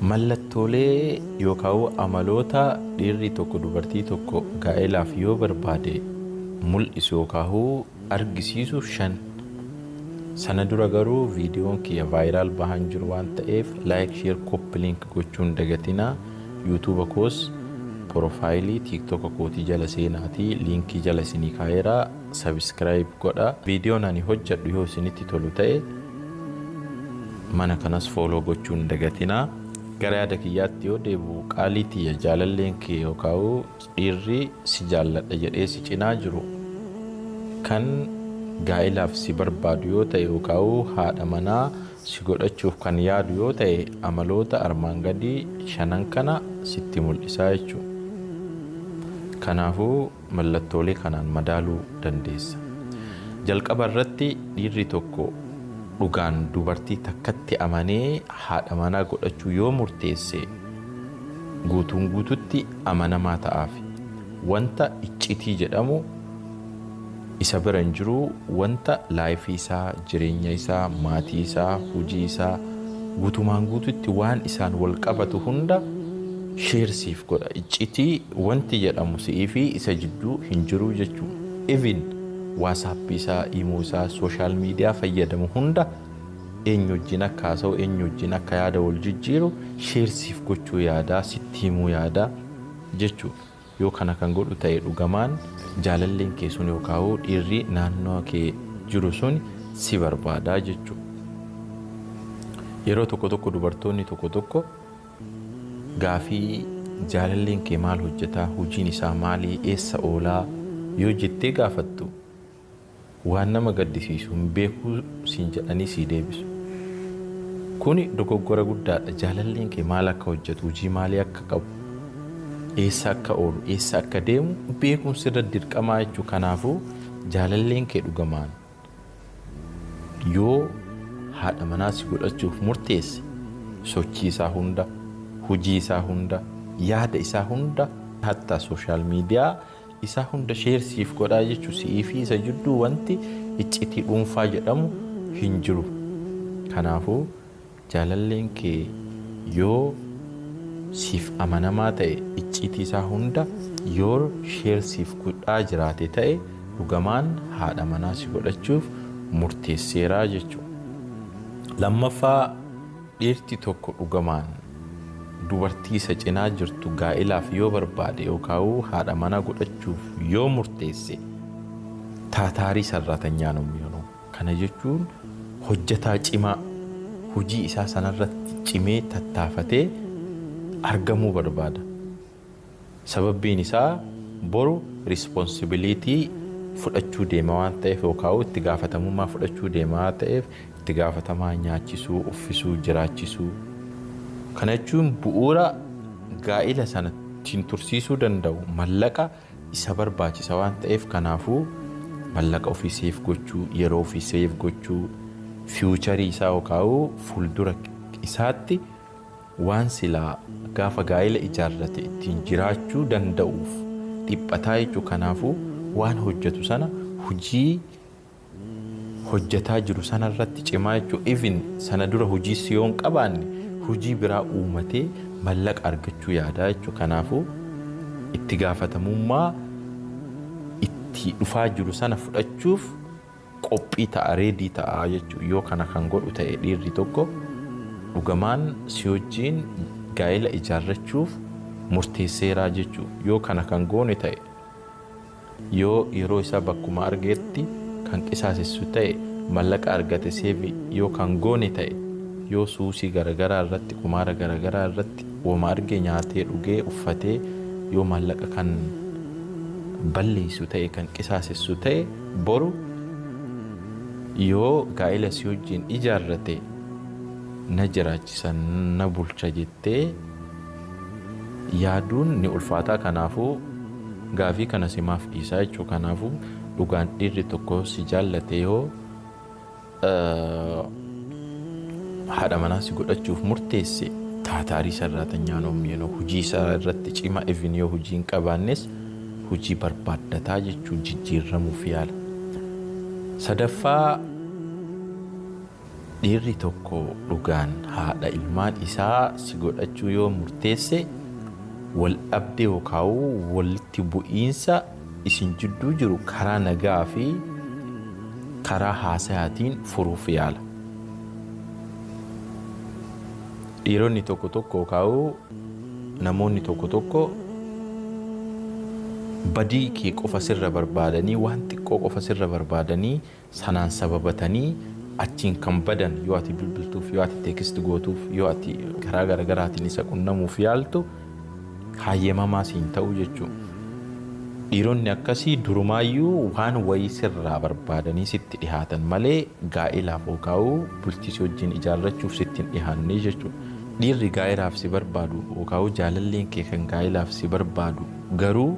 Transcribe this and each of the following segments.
Mallattoolee yookaan amaloota dhiirri tokko dubartii tokko gaa'elaaf yoo barbaade mul'isu yookaan argisiisu 5. Sana dura garuu viidiyoon kiyya vaayiraal bahan jiru waan ta'eef laayik, sheer, kooppi liink gochuun dagatinaa. yuutuuba koos porofaayilii tiiktoka kootii jala seenaatii liinkii jala isinii kaa'eeraa sabiskiraayib godha. Viidiyoon ani hojjedhu yoo isinitti tolu ta'e mana kanas fooloo gochuun dagatinaa. Gara yaada kiyyaatti yoo deebi'u qaalii tiyya jaalalleen kee yookaan dhiirri si jaalladha jedhee si cinaa jiru kan gaa'elaaf si barbaadu yoo ta'e yookaan haadha manaa si godhachuuf kan yaadu yoo ta'e amaloota armaan gadii 5 kana sitti mul'isaa jechuudha. Kanaafuu mallattoolee kanaan madaaluu dandeessa. Jalqaba irratti dhiirri tokko dhugaan dubartii takkatti amanee haadha manaa godhachuu yoo murteesse guutuun guututti amanamaa ta'aaf. Wanta iccitii jedhamu isa bira hin jiru. Wanta laayifii isaa, jireenya isaa, maatii isaa, hojii isaa guutumaan guututti waan isaan wal qabatu hunda sheersiif godha. Iccitii wanti jedhamu si'ii fi isa jidduu hin jiru jechuudha. Even waasappii isaa, imoo isaa, sooshaal miidiyaa fayyadamu hunda eenyu wajjin akka haasa'u, eenyu wajjin akka yaada wal jijjiiru sheersiif gochuu yaadaa, sitti himuu yaadaa jechuudha. Yoo kana kan godhu ta'e dhugamaan jaalalleen kee sun yookaan dhiirri naannoo kee jiru sun si barbaadaa jechuudha. Yeroo tokko tokko dubartoonni tokko tokko gaafii jaalalleen kee maal hojjetaa, hojiin isaa maalii, eessa oolaa yoo jettee gaafattu waan nama gaddisiisu hin beekuu siin jedhanii sii deebisu. Kuni dogoggora guddaadha. Jaalalleen kee maal akka hojjetu, hojii maalii akka qabu, eessa akka oolu, eessa akka deemu beekuun sirra dirqamaa jechuu. Kanaafuu jaalalleen kee dhugamaan yoo haadha manaa si godhachuuf murteesse sochii isaa hunda, hojii isaa hunda, yaada isaa hunda, hatta sooshaal miidiyaa isaa hunda sheersiif godhaa jechuun si'ii fi isa jidduu wanti iccitii dhuunfaa jedhamu hin jiru. Kanaafuu jaalalleen kee yoo siif amanamaa ta'e iccitii isaa hunda yoo sheersiif godhaa jiraate ta'e dhugamaan haadha manaa si godhachuuf murteesseeraa jechuudha. Lammaffaa dhiirti tokko dhugamaan dubartii isa cinaa jirtu gaa'elaaf yoo barbaade yookaan haadha manaa godhachuuf yoo murteesse taataarii sarratanyaa namni. Kana jechuun hojjetaa cimaa hojii isaa sanarratti cimee tattaafatee argamuu barbaada. Sababbiin isaa boru rispoonsibiliitii fudhachuu deema waan ta'eef yookaan itti gaafatamummaa fudhachuu deema waan ta'eef itti gaafatamaa nyaachisuu, uffisuu, jiraachisuu. Kana jechuun bu'uura gaa'ela sana ittiin tursiisuu danda'u mallaqa isa barbaachisa waan ta'eef kanaafuu mallaqa ofii seef gochuu, yeroo ofii seef gochuu, fiiwucharii isaa yookaan fuuldura isaatti waan silaa gaafa gaa'ela ijaarrate ittiin jiraachuu danda'uuf dhiphataa jechuu. Kanaafuu waan hojjetu sana hojii hojjetaa jiru sana irratti cimaa jechuu. Even sana dura hojii siyoon qabaanne hojii biraa uumatee mallaqa argachuu yaadaa jechuu. Kanaafuu itti gaafatamummaa itti dhufaa jiru sana fudhachuuf qophii ta'a, reedii ta'a jechuu. Yoo kana kan godhu ta'e dhiirri tokko dhugamaan si wajjin gaa'ela ijaarrachuuf murteesseeraa jechuu. Yoo kana kan goone ta'e, yoo yeroo isaa bakkuma argeetti kan qisaasessu ta'e, mallaqa argate seefi yoo kan goone ta'e, yoo suusii garagaraa irratti, kumaara garagaraa irratti wama arge nyaatee dhugee uffatee yoo mallaqa kan balleessu ta'e, kan qisaasessu ta'e, boru yoo gaa'ela si wajjin ijaarrate na jiraachisa, na bulcha jettee yaaduun ni ulfaataa. Kanaafuu gaafii kana simaaf dhiisaa jechuu. Kanaafuu dhugaan dhiirri tokko si jaallate yoo haadha manaa si godhachuuf murteesse taataarii sarratanyaa noomyeenoo hojii isaa irratti cima. Even yoo hojii hin qabaannes hojii barbaaddataa jechuun jijjiirramuuf yaala. Sadaffaa dhiirri tokko dhugaan haadha ilmaan isaa si godhachuu yoo murteesse wal dhabdee yookaan walitti bu'iinsa isin jidduu jiru karaa nagaa fi karaa haasayaatiin furuuf yaala. Dhiironni tokko tokko yookaan namoonni tokko tokko badii kee qofa sirra barbaadanii waan xiqqoo qofa sirra barbaadanii sanaan sababatanii achiin kan badan yoo ati bilbiltuuf yoo ati teekist gootuuf yoo ati karaa garaagaraatiin isa qunnamuuf yaaltu hayyamamaa siin ta'u jechuudha. Dhiironni akkasii durumaayyuu waan wayii sirraa barbaadanii sitti dhihaatan malee gaa'ilaaf yookaan bultii wajjin ijaarrachuuf sitti hin dhihaanne jechuudha. Dhiirri gaa'ilaaf si barbaadu yookaan jaalalleen kee kan gaa'ilaaf si barbaadu garuu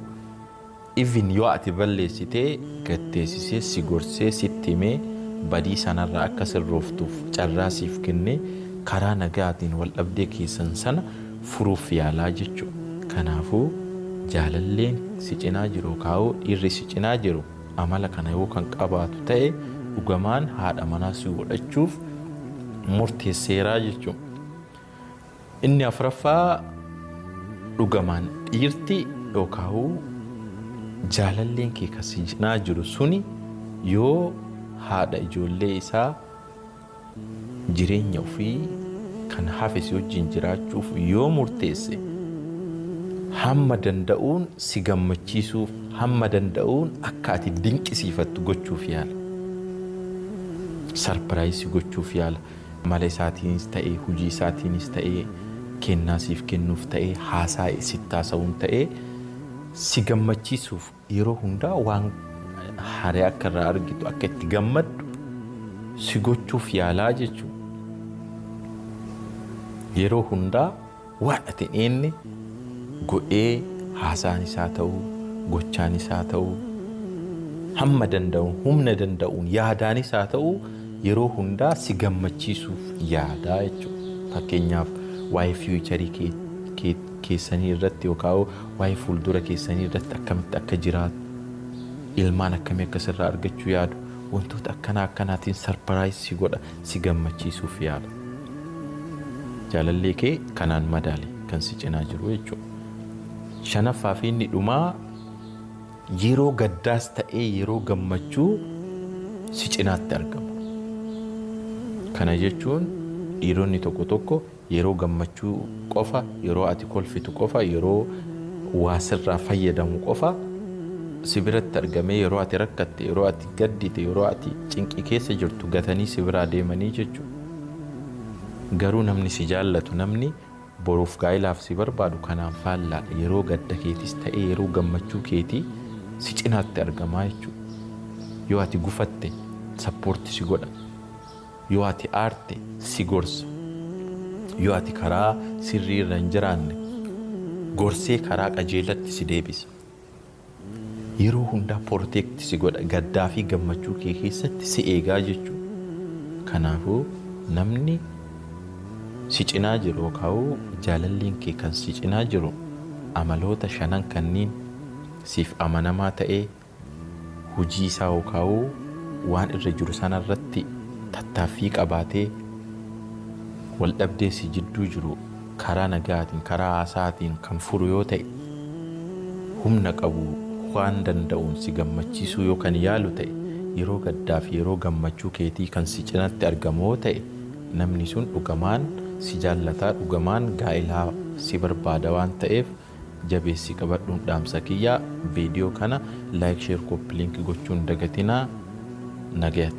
even yoo ati balleessitee gatteessisee si gorsee sitti himee badii sanarraa akka sirrooftuuf carraa siif kennee karaa nagaatiin wal dhabdee keessan sana furuuf yaalaa jechuudha. Kanaafuu jaalalleen si cinaa jiru yookaan dhiirri si cinaa jiru amala kana yoo kan qabaatu ta'e dhugamaan haadha manaa si godhachuuf murteesseeraa jechuudha. Inni afuraffaa dhugamaan dhiirti yookaan jaalalleen kee kan si cinaa jiru suni yoo haadha ijoollee isaa jireenya ofii kan hafe si wajjin jiraachuuf yoo murteesse hamma danda'uun si gammachiisuuf hamma danda'uun akka ati dinqisiifattu gochuuf yaala. Sarpiraayisii gochuuf yaala. Mala isaatiinis ta'ee hojii isaatiinis ta'ee kennaa siif kennuuf ta'ee haasaa sitti haasa'uun ta'ee si gammachiisuuf yeroo hundaa waan haree akka irraa argitu akka itti gammaddu si gochuuf yaalaa jechuudha. Yeroo hundaa waan ati eenye godhee haasaan isaa ta'uu gochaan isaa ta'uu hamma danda'uun humna danda'uun yaadaan isaa ta'uu yeroo hundaa si gammachiisuuf yaadaa jechuudha. Fakkeenyaaf waa'ee fiicharii keessanii irratti yookaan waa'ee fuuldura keessanii irratti akkamitti akka jiraatu ilmaan akkamii akka sirraa argachuu yaadu wantoota akkanaatiin sarpiraayisii godha si gammachiisuuf yaala. Jaalallee kee kanaan madaali kan si cinaa jiru jechuudha. Shanaffaa fi inni dhumaa yeroo gaddaas ta'ee yeroo gammachuu si cinaatti argamu. Kana jechuun dhiironni tokko tokko yeroo gammachuu qofa yeroo ati kolfitu qofa yeroo waa sirraa fayyadamu qofa si biratti argamee yeroo ati rakkatte yeroo ati gaddite yeroo ati cinqii keessa jirtu gatanii si biraa deemanii jechuudha. Garuu namni si jaallatu namni boruuf gaa'ilaaf si barbaadu kanaan faallaadha. Yeroo gadda keetis ta'ee yeroo gammachuu keetii si cinaatti argamaa jechuudha. Yoo ati gufatte sappoorti si godha. Yoo ati aarte si gorsa. Yoo ati karaa sirrii irra hin jiraanne gorsee karaa qajeelatti si deebisa. Yeroo hundaa protekti si godha. Gaddaa fi gammachuu kee keessatti si eegaa jechuudha. Kanaafuu namni si cinaa jiru yookaan jaalalleen kee kan si cinaa jiru amaloota shanan kanneen siif amanamaa ta'ee hojii isaa yookaan waan irra jiru sanarratti tattaaffii qabaatee wal dhabdee si jidduu jiru karaa nagaatiin karaa haasaatiin kan furu yoo ta'e humna qabu waan danda'uun si gammachiisuu yoo kan yaalu ta'e yeroo gaddaa fi yeroo gammachuu keetii kan si cinaatti argamu yoo ta'e namni sun dhugamaan si jaallataa dhugamaan gaa'ilaa si barbaada waan ta'eef jabeessi qabadhuun dhaamsa kiyyaa viidiyoo kana laayik sheer koppii liinkii gochuun dagatinaa nagaya.